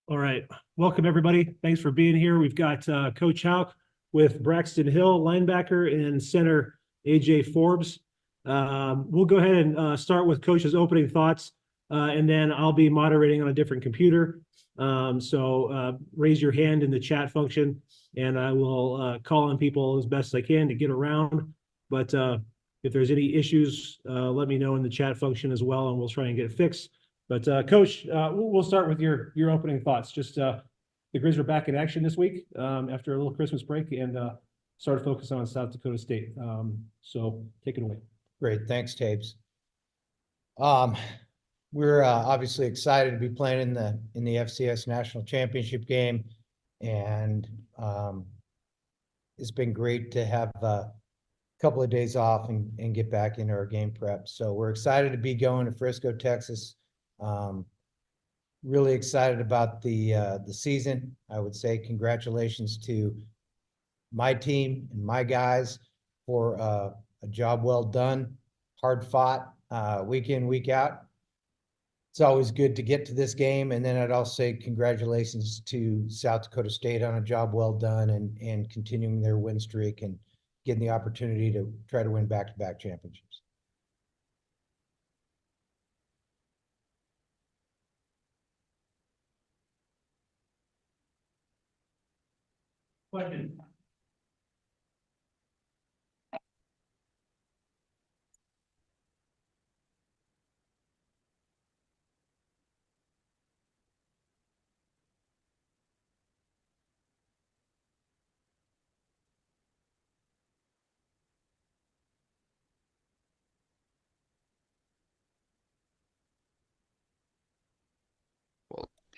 All right. Welcome, everybody. Thanks for being here. We've got Coach Hauk with Braxton Hill, linebacker, and center AJ Forbes. We'll go ahead and start with Coach's opening thoughts, and then I'll be moderating on a different computer. So raise your hand in the chat function, and I will call on people as best I can to get around. But if there's any issues, let me know in the chat function as well, and we'll try and get it fixed. But Coach, we'll start with your opening thoughts. Just the Grizz are back in action this week after a little Christmas break and started focusing on South Dakota State. So take it away. Great, thanks, Tabes. We're obviously excited to be playing in the FCS National Championship game, and it's been great to have a couple of days off and get back into our game prep. So we're excited to be going to Frisco, Texas. Really excited about the season. I would say congratulations to my team and my guys for a job well done, hard fought, week in, week out. It's always good to get to this game. And then I'd also say congratulations to South Dakota State on a job well done and continuing their win streak and getting the opportunity to try to win back-to-back championships. Question.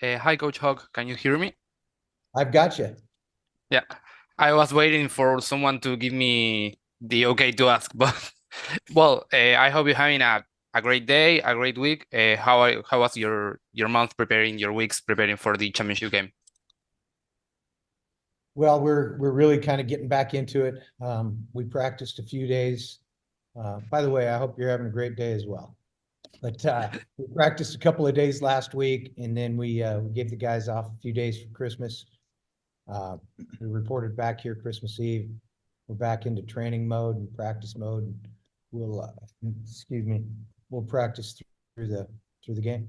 Hi, Coach Hogg. Can you hear me? I've got you. Yeah, I was waiting for someone to give me the okay to ask, but well, I hope you're having a great day, a great week. How was your month preparing, your weeks preparing for the championship game? Well, we're really kind of getting back into it. We practiced a few days. By the way, I hope you're having a great day as well. But we practiced a couple of days last week, and then we gave the guys off a few days for Christmas. We reported back here Christmas Eve. We're back into training mode and practice mode. We'll we'll practice through the game.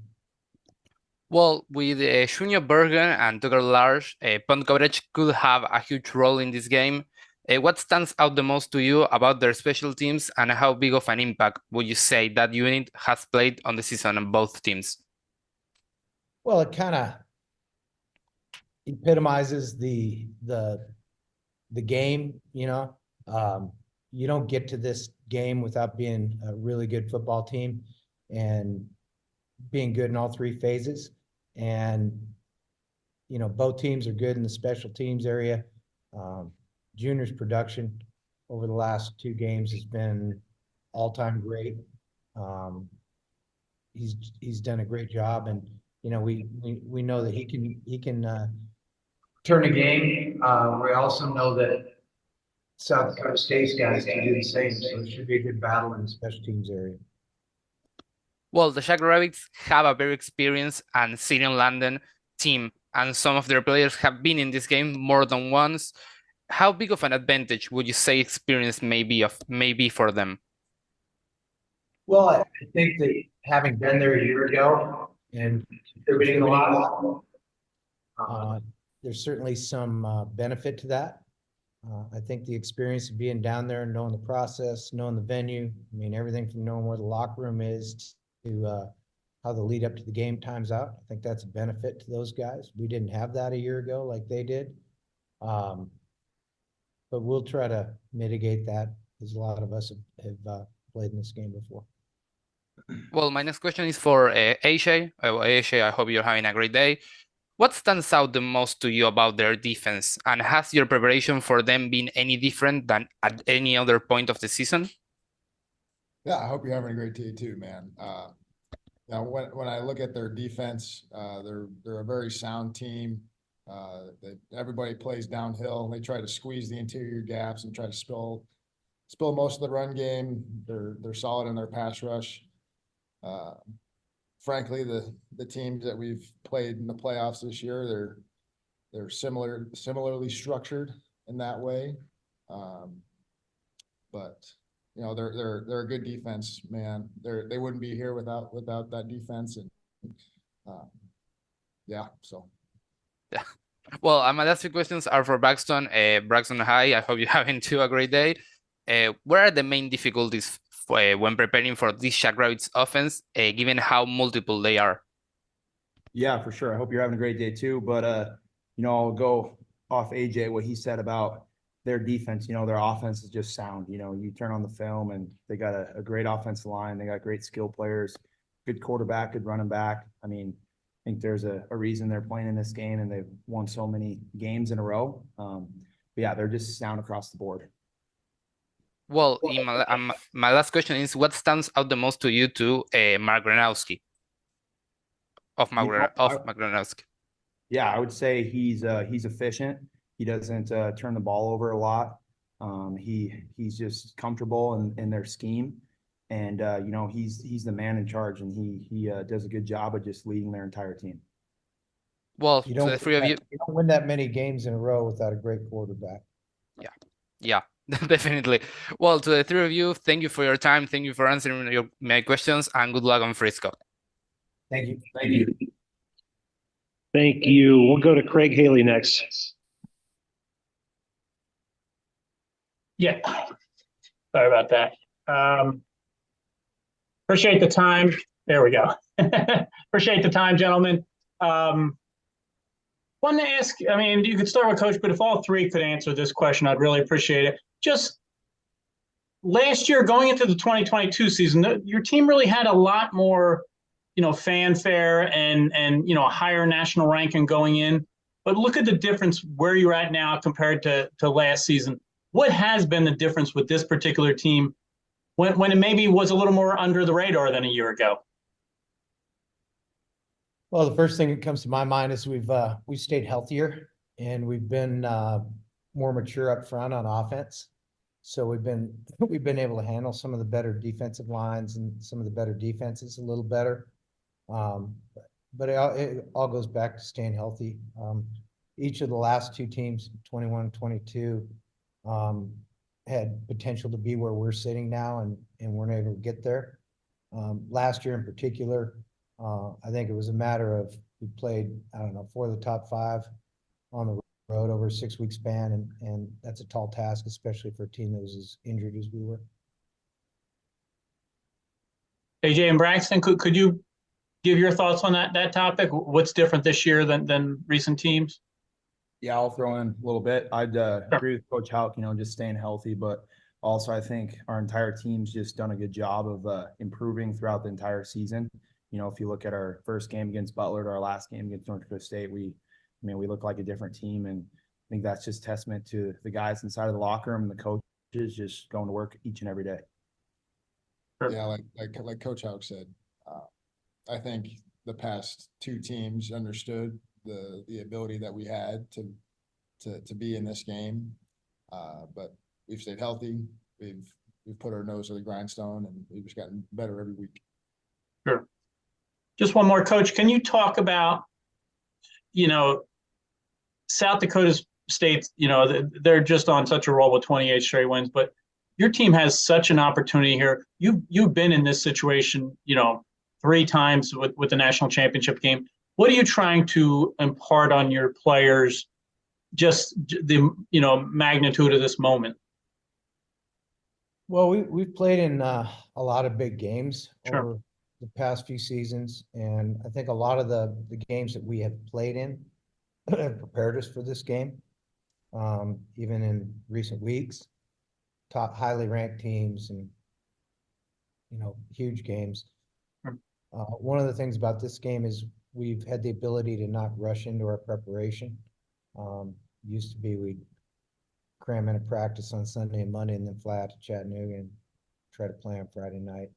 Well, with Junior Bergen and Tucker Large, punt coverage could have a huge role in this game. What stands out the most to you about their special teams, and how big of an impact would you say that unit has played on the season on both teams? Well, it kind of epitomizes the game, you know. You don't get to this game without being a really good football team and being good in all three phases. And, you know, both teams are good in the special teams area. Junior's production over the last two games has been all-time great. He's done a great job, and you know we know that he can turn a game. We also know that South Dakota State's guys can do the same, so it should be a good battle in the special teams area. Well, the Jackrabbits have a very experienced and senior London team, and some of their players have been in this game more than once. How big of an advantage would you say experience may be for them? Well, I think that having been there a year ago and contributing a lot, there's certainly some benefit to that. I think the experience of being down there and knowing the process, knowing the venue, I mean, everything from knowing where the locker room is to how the lead up to the game times out. I think that's a benefit to those guys. We didn't have that a year ago like they did. But we'll try to mitigate that, because a lot of us have played in this game before. Well, my next question is for AJ. AJ, I hope you're having a great day. What stands out the most to you about their defense, and has your preparation for them been any different than at any other point of the season? Yeah, I hope you're having a great day too, man. Now, when I look at their defense, they're a very sound team. Everybody plays downhill. They try to squeeze the interior gaps and try to spill most of the run game. They're solid in their pass rush. frankly, the teams that we've played in the playoffs this year, they're similarly structured in that way. But you know, they're a good defense, man. They wouldn't be here without that defense, and yeah, so. Yeah. Well, my last few questions are for Braxton. Braxton, hi. I hope you're having a great day. What are the main difficulties when preparing for this Jackrabbits offense, given how multiple they are? Yeah, for sure. I hope you're having a great day too. But I'll go off AJ, what he said about their defense. Their offense is just sound. You turn on the film and they got a great offensive line. They got great skill players, good quarterback, good running back. I mean, I think there's a reason they're playing in this game and they've won so many games in a row. But yeah, they're just sound across the board. Well, my last question is, what stands out the most to you Mark Gronowski? Mark Gronowski. Yeah, I would say he's efficient. He doesn't turn the ball over a lot. He's just comfortable in their scheme, and he's the man in charge, and he does a good job of just leading their entire team. Well, You to don't, the three of you, you don't win that many games in a row without a great quarterback. yeah, definitely. Well, to the three of you, thank you for your time. Thank you for answering my questions, and good luck on Frisco. Thank you. Thank you. Thank you. We'll go to Craig Haley next. Yeah, sorry about that. Appreciate the time. There we go. Appreciate the time, gentlemen. Wanted to ask, I mean, you could start with Coach, but if all three could answer this question, I'd really appreciate it. Just last year, going into the 2022 season, your team really had a lot more, fanfare and a higher national ranking going in. But look at the difference where you're at now compared to last season. What has been the difference with this particular team when it maybe was a little more under the radar than a year ago? Well, the first thing that comes to my mind is we've stayed healthier and we've been more mature up front on offense. So we've been able to handle some of the better defensive lines and some of the better defenses a little better. But it all goes back to staying healthy. Each of the last two teams, 21, 22, had potential to be where we're sitting now and weren't able to get there. Last year in particular, I think it was a matter of we played, 4 of the top 5 on the road over a 6-week span, and that's a tall task, especially for a team that was as injured as we were. AJ and Braxton, could you give your thoughts on that topic? What's different this year than recent teams? Yeah, I'll throw in a little bit. I'd agree with Coach Houck, just staying healthy, but also I think our entire team's just done a good job of improving throughout the entire season. If you look at our first game against Butler to our last game against North Dakota State, we look like a different team, and I think that's just testament to the guys inside of the locker room and the coaches just going to work each and every day. Yeah, like Coach Houck said, I think the past two teams understood the ability that we had to be in this game, but we've stayed healthy. We've put our nose to the grindstone, and we've just gotten better every week. Sure. Just one more, Coach. Can you talk about, South Dakota State, they're just on such a roll with 28 straight wins, but your team has such an opportunity here. You've been in this situation, 3 times with the national championship game. What are you trying to impart on your players, just the, magnitude of this moment? Well, we've played in a lot of big games Sure. over the past few seasons, and I think a lot of the games that we have played in have prepared us for this game. Even in recent weeks, top highly ranked teams and huge games. Sure. One of the things about this game is we've had the ability to not rush into our preparation. Used to be we'd cram in a practice on Sunday and Monday and then fly out to Chattanooga and try to play on Friday night.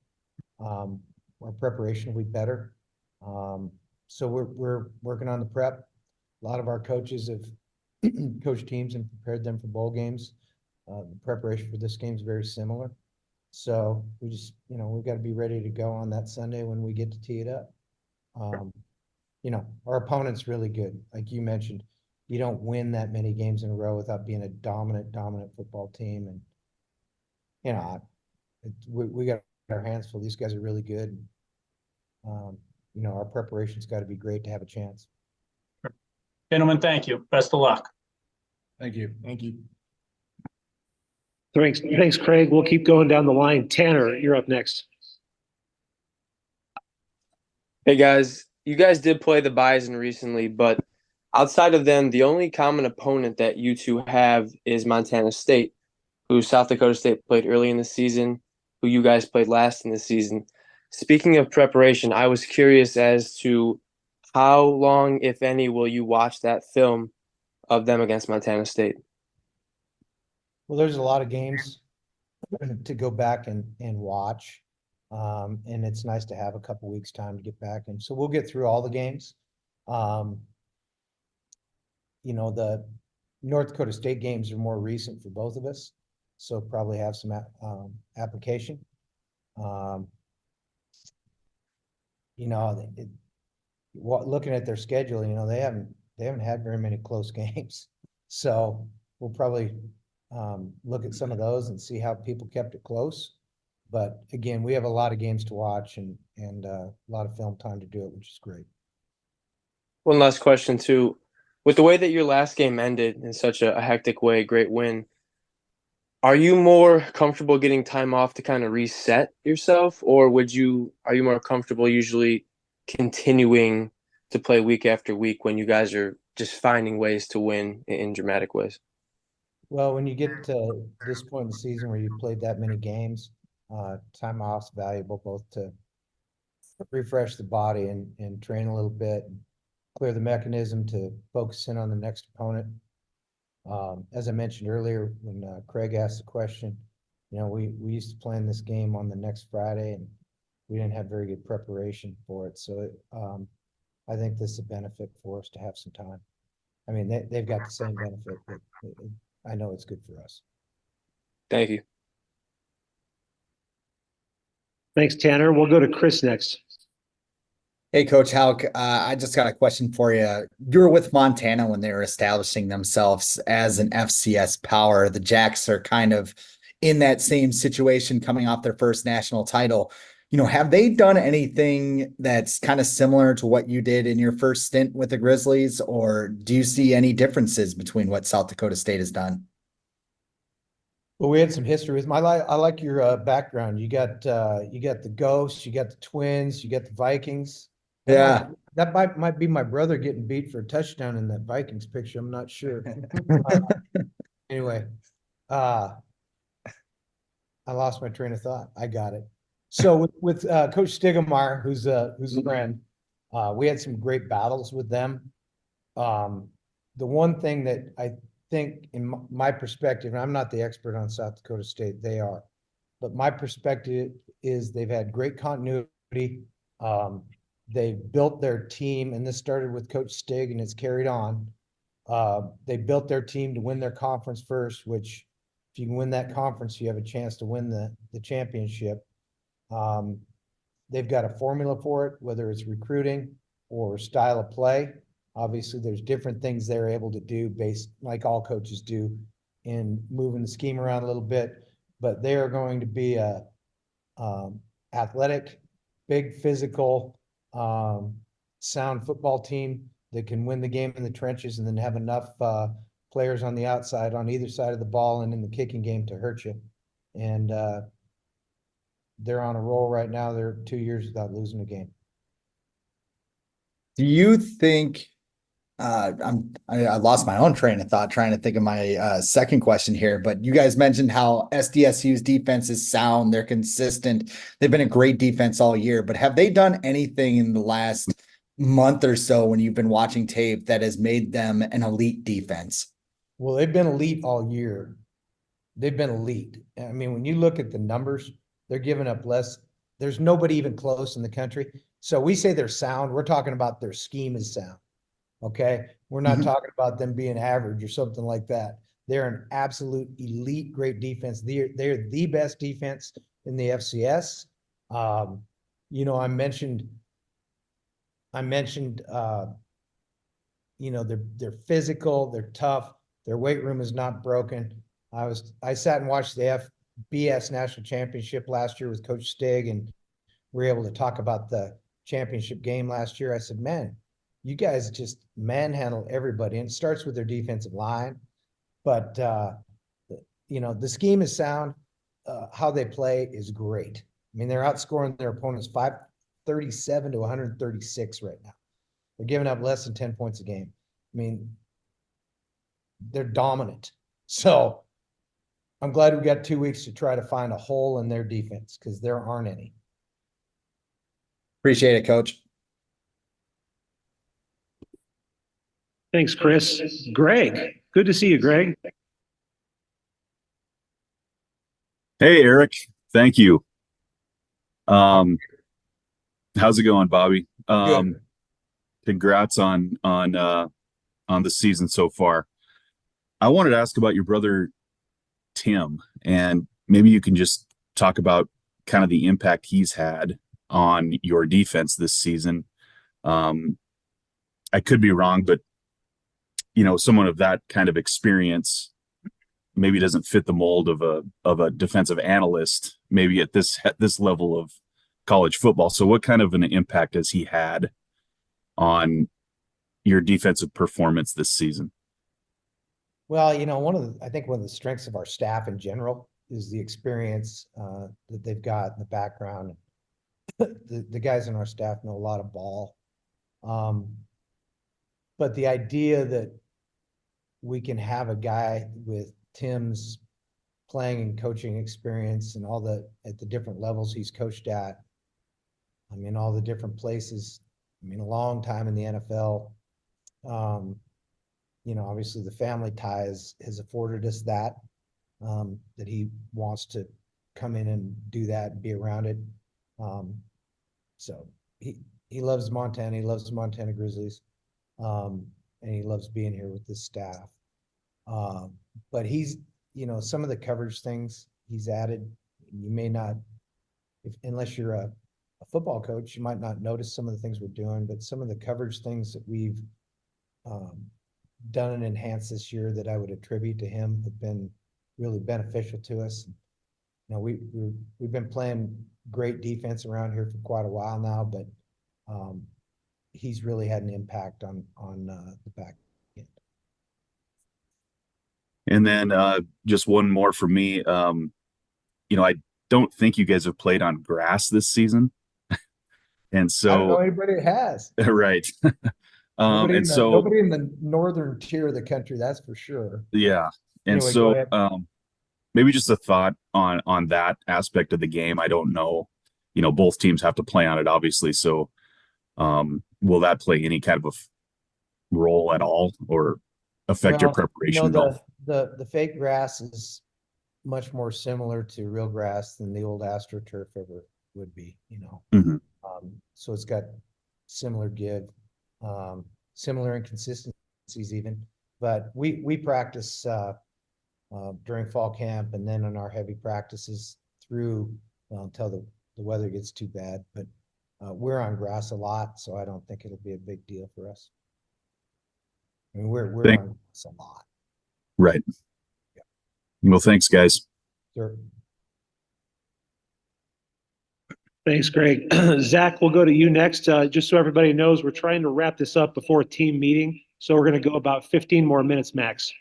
Our preparation will be better. So we're working on the prep. A lot of our coaches have coached teams and prepared them for bowl games. The preparation for this game is very similar. So we just, we've got to be ready to go on that Sunday when we get to tee it up. You know, our opponent's really good. Like you mentioned, you don't win that many games in a row without being a dominant football team. And, you know, we got our hands full. These guys are really good. You know, our preparation's got to be great to have a chance. Gentlemen, thank you. Best of luck. Thank you. Thank you. Thanks, Craig. We'll keep going down the line. Tanner, you're up next. Hey guys, you guys did play the Bison recently, but outside of them, the only common opponent that you two have is Montana State, who South Dakota State played early in the season, who you guys played last in the season. Speaking of preparation, I was curious as to how long, if any, will you watch that film of them against Montana State? Well, there's a lot of games to go back and watch. And it's nice to have a couple weeks time to get back. And so we'll get through all the games. You know, the North Dakota State games are more recent for both of us, so probably have some application. You know, looking at their schedule, you know, they haven't had very many close games. So we'll probably look at some of those and see how people kept it close. But again, we have a lot of games to watch and a lot of film time to do it, which is great. One last question too. With the way that your last game ended in such a hectic way, great win, are you more comfortable getting time off to kind of reset yourself, or are you more comfortable usually continuing to play week after week when you guys are just finding ways to win in dramatic ways? Well, when you get to this point in the season where you've played that many games, time off's valuable both to refresh the body and train a little bit, and clear the mechanism to focus in on the next opponent. As I mentioned earlier, when Craig asked the question, you know, we used to plan this game on the next Friday and we didn't have very good preparation for it. So I think this is a benefit for us to have some time. I mean, they've got the same benefit, but I know it's good for us. Thank you. Thanks, Tanner. We'll go to Chris next. Hey, Coach Hauk, I just got a question for you. You were with Montana when they were establishing themselves as an FCS power. The Jacks are kind of in that same situation coming off their first national title. You know, have they done anything that's kind of similar to what you did in your first stint with the Grizzlies, or do you see any differences between what South Dakota State has done? Well, we had some history with them. I like your background. You got the Ghosts, you got the Twins, you got the Vikings. Yeah. That might be my brother getting beat for a touchdown in that Vikings picture. I'm not sure. Anyway, I lost my train of thought. I got it. So with Coach Stigemeyer, who's a friend, we had some great battles with them. The one thing that I think, in my perspective, and I'm not the expert on South Dakota State, they are, but my perspective is they've had great continuity. They've built their team, and this started with Coach Stig and it's carried on. They built their team to win their conference first, which if you can win that conference, you have a chance to win the championship. They've got a formula for it, whether it's recruiting or style of play. Obviously, there's different things they're able to do based, like all coaches do, in moving the scheme around a little bit. But they are going to be a athletic, big, physical, sound football team that can win the game in the trenches and then have enough players on the outside, on either side of the ball and in the kicking game to hurt you. And they're on a roll right now. They're 2 years without losing a game. Do you think I lost my own train of thought trying to think of my second question here, but you guys mentioned how SDSU's defense is sound. They're consistent. They've been a great defense all year, but have they done anything in the last month or so when you've been watching tape that has made them an elite defense? Well, they've been elite all year. They've been elite. I mean, when you look at the numbers, they're giving up less. There's nobody even close in the country. So we say they're sound. We're talking about their scheme is sound. Okay. We're not talking about them being average or something like that. They're an absolute elite, great defense. They're the best defense in the FCS. You know, I mentioned I mentioned, you know, they're physical, they're tough, their weight room is not broken. I sat and watched the FBS National Championship last year with Coach Stig, and we were able to talk about the championship game last year. I said, man, you guys just manhandle everybody, and it starts with their defensive line. But you know, the scheme is sound. How they play is great. I mean, they're outscoring their opponents 537 to 136 right now. They're giving up less than 10 points a game. I mean, they're dominant. So I'm glad we got 2 weeks to try to find a hole in their defense, because there aren't any. Appreciate it, Coach. Thanks, Chris. Greg, good to see you, Greg. Hey, Eric. Thank you. How's it going, Bobby? Good. Congrats on the season so far. I wanted to ask about your brother Tim, and maybe you can just talk about kind of the impact he's had on your defense this season. I could be wrong, but you know, someone of that kind of experience maybe doesn't fit the mold of a defensive analyst, maybe at this level of college football. So what kind of an impact has he had on your defensive performance this season? Well, you know, I think one of the strengths of our staff in general is the experience that they've got in the background. The guys on our staff know a lot of ball. But the idea that we can have a guy with Tim's playing and coaching experience and at the different levels he's coached at, I mean, all the different places, I mean, a long time in the NFL. You know, obviously the family ties has afforded us that he wants to come in and do that and be around it. So he loves Montana. He loves the Montana Grizzlies. And he loves being here with this staff. But he's, you know, some of the coverage things he's added, you may not, unless you're a football coach, you might not notice some of the things we're doing, but some of the coverage things that we've done and enhanced this year that I would attribute to him have been really beneficial to us. You know, we've been playing great defense around here for quite a while now, but he's really had an impact on the back end. And then just one more for me. You know, I don't think you guys have played on grass this season. And so I don't know anybody that has. Right. Nobody nobody in the northern tier of the country, that's for sure. Yeah. And Anyway, go ahead. Maybe just a thought on that aspect of the game. I don't know. You know, both teams have to play on it, obviously. So will that play any kind of a role at all or affect your preparation you know, at all? the fake grass is much more similar to real grass than the old AstroTurf ever would be, you know. Mhm. So it's got similar give, similar inconsistencies even, but we practice during fall camp and then in our heavy practices through until the weather gets too bad. But we're on grass a lot, so I don't think it'll be a big deal for us. I mean, we're on grass a lot. Right. Yeah. Well, thanks, guys. Sure. Thanks, Greg. Zach, we'll go to you next. Just so everybody knows, we're trying to wrap this up before a team meeting. So we're going to go about 15 more minutes max.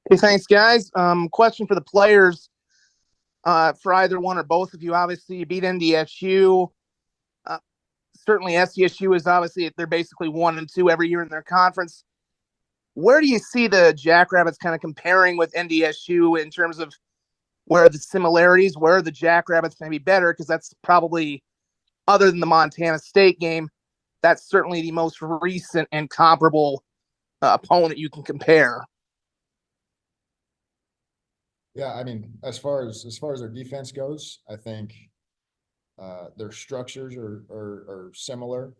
Hey, thanks, guys. Question for the players, for either one or both of you. Obviously, you beat NDSU. Certainly, SDSU is obviously, they're basically 1-2 every year in their conference. Where do you see the Jackrabbits kind of comparing with NDSU in terms of where are the similarities, where are the Jackrabbits going to be better? Because that's probably, other than the Montana State game, that's certainly the most recent and comparable opponent you can compare. Yeah, I mean, as far as their defense goes, I think their structures are similar.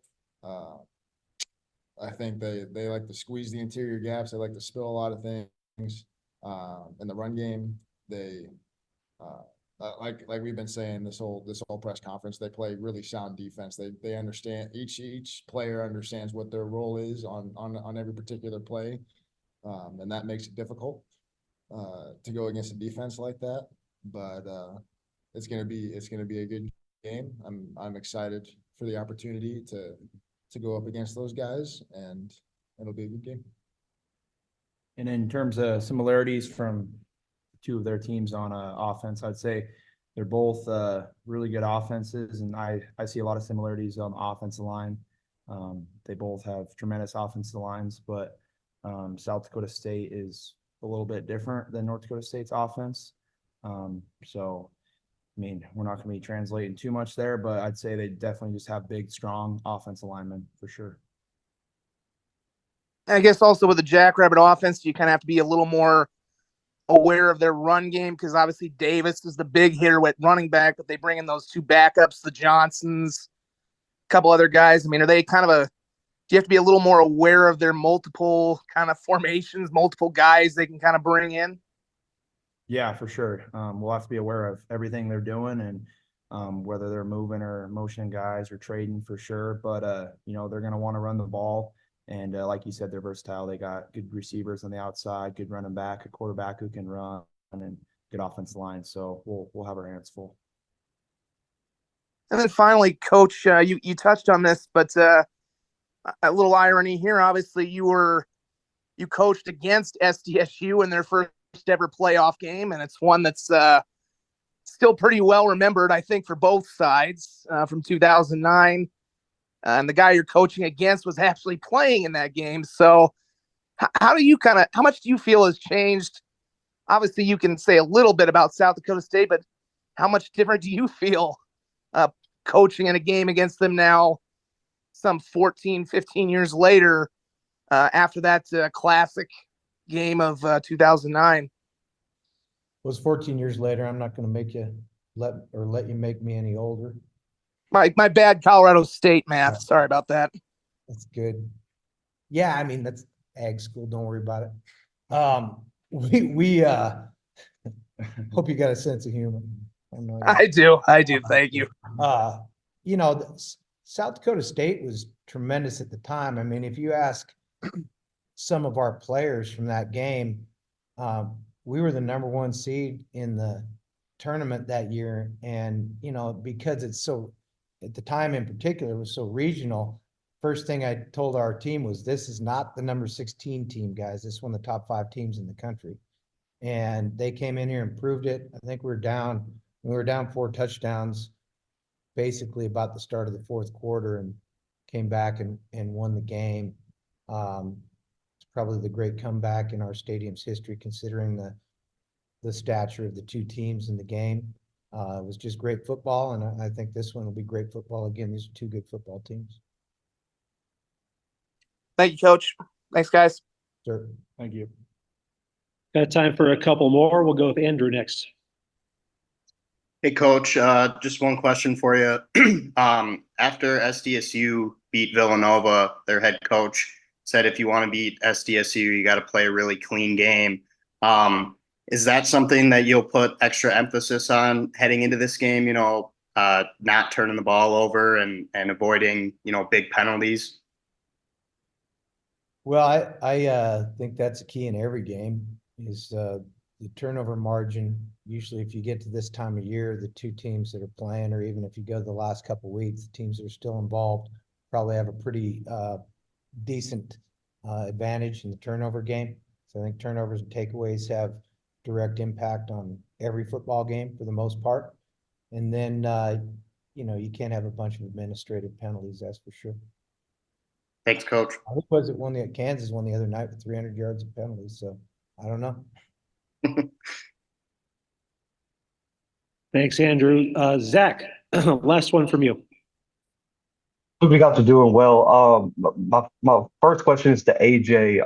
I think they like to squeeze the interior gaps. They like to spill a lot of things. In the run game, they like we've been saying this whole press conference, they play really sound defense. They understand each player understands what their role is on every particular play, and that makes it difficult to go against a defense like that. But it's gonna be a good game. I'm excited for the opportunity to go up against those guys, and it'll be a good game. And in terms of similarities from two of their teams on offense, I'd say they're both really good offenses, and I see a lot of similarities on the offensive line. They both have tremendous offensive lines, but South Dakota State is a little bit different than North Dakota State's offense. So, I mean, we're not going to be translating too much there, but I'd say they definitely just have big, strong offensive linemen for sure. And I guess also with the Jackrabbit offense, you kind of have to be a little more aware of their run game because obviously Davis is the big hitter with running back, but they bring in those two backups, the Johnsons, a couple other guys. I mean, are they kind of do you have to be a little more aware of their multiple kind of formations, multiple guys they can kind of bring in? Yeah, for sure. We'll have to be aware of everything they're doing and whether they're moving or motioning guys or trading for sure. But, they're going to want to run the ball. And like you said, they're versatile. They got good receivers on the outside, good running back, a quarterback who can run, and good offensive line. So we'll have our hands full. And then finally, Coach, you touched on this, but a little irony here. Obviously, you coached against SDSU in their first ever playoff game, and it's one that's still pretty well remembered, I think, for both sides from 2009. And the guy you're coaching against was actually playing in that game. So how much do you feel has changed? Obviously, you can say a little bit about South Dakota State, but how much different do you feel coaching in a game against them now, some 14, 15 years later, after that classic game of 2009? It was 14 years later. I'm not going to make you let you make me any older. My bad, Colorado State math. Sorry about that. That's good. Yeah, I mean, that's ag school. Don't worry about it. We hope you got a sense of humor. I do. Thank you. South Dakota State was tremendous at the time. I mean, if you ask some of our players from that game, we were the number 1 seed in the tournament that year. And, because it's so, at the time in particular, it was so regional. First thing I told our team was, this is not the number 16 team, guys. This is one of the top 5 teams in the country. And they came in here and proved it. I think we were down 4 touchdowns, basically about the start of the 4th quarter, and came back and won the game. It's probably the great comeback in our stadium's history, considering the stature of the 2 teams in the game. It was just great football, and I think this one will be great football again. These are 2 good football teams. Thank you, Coach. Thanks, guys. Sure. Thank you. Got time for a couple more. We'll go with Andrew next. Hey, Coach, just one question for you. After SDSU beat Villanova, their head coach said if you want to beat SDSU, you got to play a really clean game. Is that something that you'll put extra emphasis on heading into this game, not turning the ball over and avoiding, big penalties? Well, I think that's a key in every game is the turnover margin. Usually if you get to this time of year, the 2 teams that are playing, or even if you go the last couple of weeks, the teams that are still involved probably have a pretty decent advantage in the turnover game. So I think turnovers and takeaways have direct impact on every football game for the most part. And then, you can't have a bunch of administrative penalties, that's for sure. Thanks, Coach. I think Kansas won the other night with 300 yards of penalties, so I don't know. Thanks, Andrew. Zach, last one from you. Moving out to doing well. My first question is to AJ.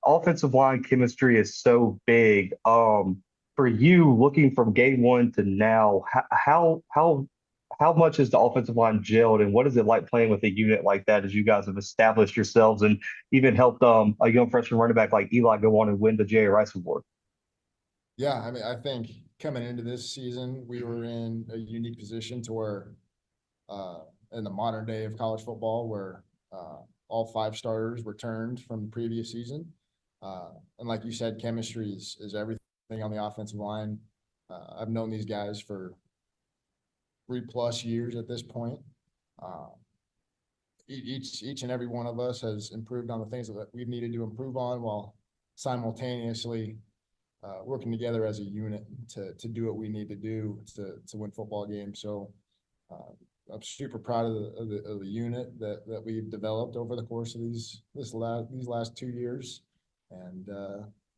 Offensive line chemistry is so big. For you, looking from game 1 to now, how much is the offensive line gelled, and what is it like playing with a unit like that as you guys have established yourselves and even helped a young freshman running back like Eli go on and win the J.A. Rice Award? Yeah, I mean, I think coming into this season, we were in a unique position to where, in the modern day of college football, where all 5 starters returned from the previous season. And like you said, chemistry is everything on the offensive line. I've known these guys for 3+ years at this point. Each and every one of us has improved on the things that we've needed to improve on, while simultaneously working together as a unit to do what we need to do to win football games. So I'm super proud of the unit that we've developed over the course of these last 2 years, and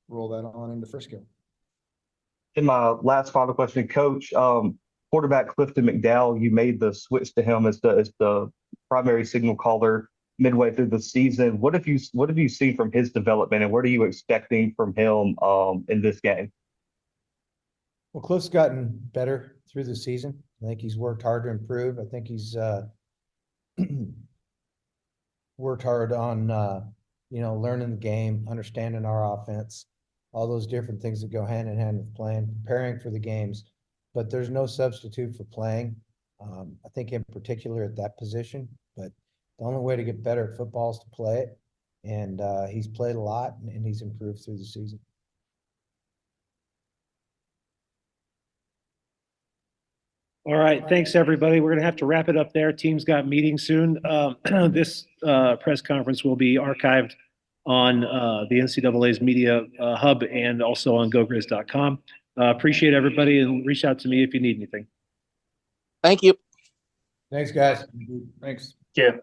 roll that on into Frisco. In my last final question, Coach, quarterback Clifton McDowell, you made the switch to him as the primary signal caller midway through the season. What have you seen from his development, and what are you expecting from him in this game? Well, Cliff's gotten better through the season. I think he's worked hard to improve. I think he's worked hard on learning the game, understanding our offense, all those different things that go hand in hand with playing, preparing for the games. But there's no substitute for playing. I think in particular at that position. But the only way to get better at football is to play it. And he's played a lot, and he's improved through the season. All right, thanks, everybody. We're gonna have to wrap it up there. Team's got meetings soon. This press conference will be archived on the NCAA's media hub and also on gogriz.com. Appreciate everybody, and reach out to me if you need anything. Thank you. Thanks, guys. Thanks. Yeah.